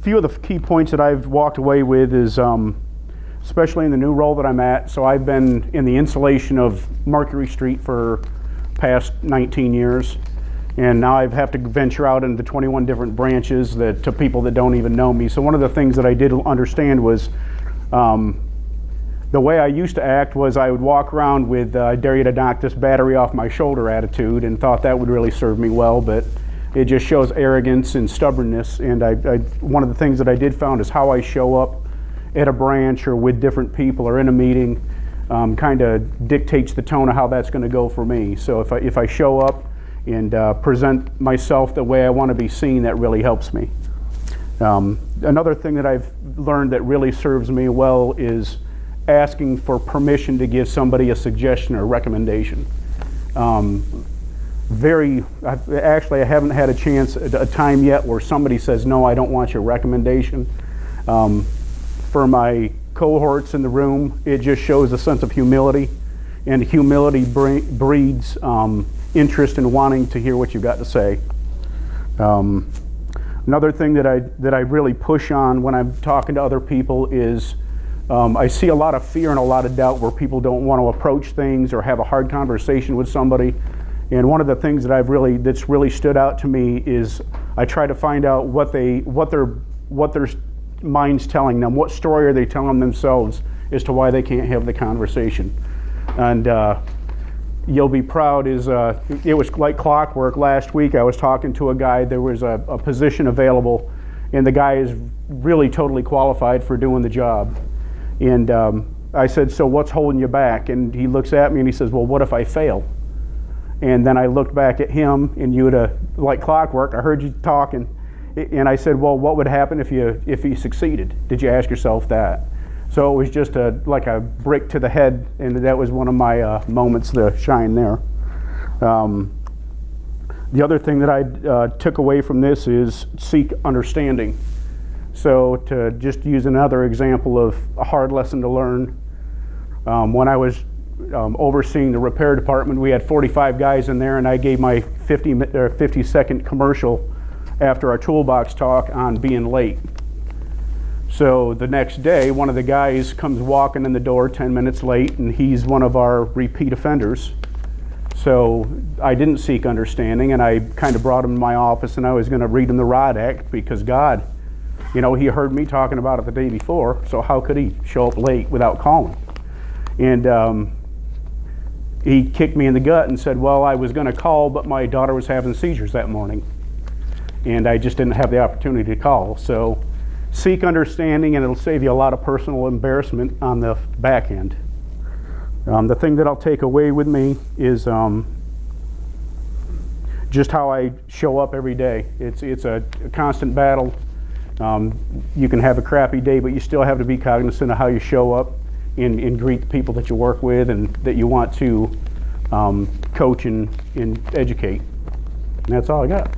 few of the key points that I've walked away with is, especially in the new role that I'm at. So I've been in the installation of Mercury Street for past 19 years. And now I have to venture out into 21 different branches to people that don't even know me. So one of the things that I did understand was the way I used to act was I would walk around with I dare you to knock this battery off my shoulder attitude, and thought that would really serve me well, but it just shows arrogance and stubbornness. And one of the things that I did found is how I show up at a branch or with different people or in a meeting kind of dictates the tone of how that's going to go for me. So if I show up and present myself the way I want to be seen, that really helps me. Another thing that I've learned that really serves me well is asking for permission to give somebody a suggestion or recommendation. I haven't had a time yet where somebody says, no, I don't want your recommendation. For my cohorts in the room, it just shows a sense of humility, and humility breeds interest in wanting to hear what you've got to say. Another thing that I really push on when I'm talking to other people is I see a lot of fear and a lot of doubt where people don't want to approach things or have a hard conversation with somebody. And one of the things that that's really stood out to me is I try to find out what their mind's telling them, what story are they telling themselves as to why they can't have the conversation. And you'll be proud is it was like clockwork. Last week I was talking to a guy. There was a position available, and the guy is really totally qualified for doing the job. And I said, so what's holding you back? And he looks at me and he says, well, what if I fail? And then I looked back at him, and like clockwork, I heard you talking, and I said, well, what would happen if you succeeded? Did you ask yourself that? So it was just like a brick to the head, and that was one of my moments to shine there. The other thing that I took away from this is seek understanding. So to just use another example of a hard lesson to learn, when I was overseeing the repair department, we had 45 guys in there, and I gave my 50-second commercial after our toolbox talk on being late. So the next day, one of the guys comes walking in the door 10 minutes late, and he's one of our repeat offenders. So I didn't seek understanding, and I kind of brought him to my office, and I was going to read him the Rod Act, because God, he heard me talking about it the day before, so how could he show up late without calling? And he kicked me in the gut and said, well, I was going to call, but my daughter was having seizures that morning, and I just didn't have the opportunity to call. So seek understanding, and it'll save you a lot of personal embarrassment on the back end. The thing that I'll take away with me is just how I show up every day. It's a constant battle. You can have a crappy day, but you still have to be cognizant of how you show up and greet the people that you work with and that you want to coach and educate. And that's all I got.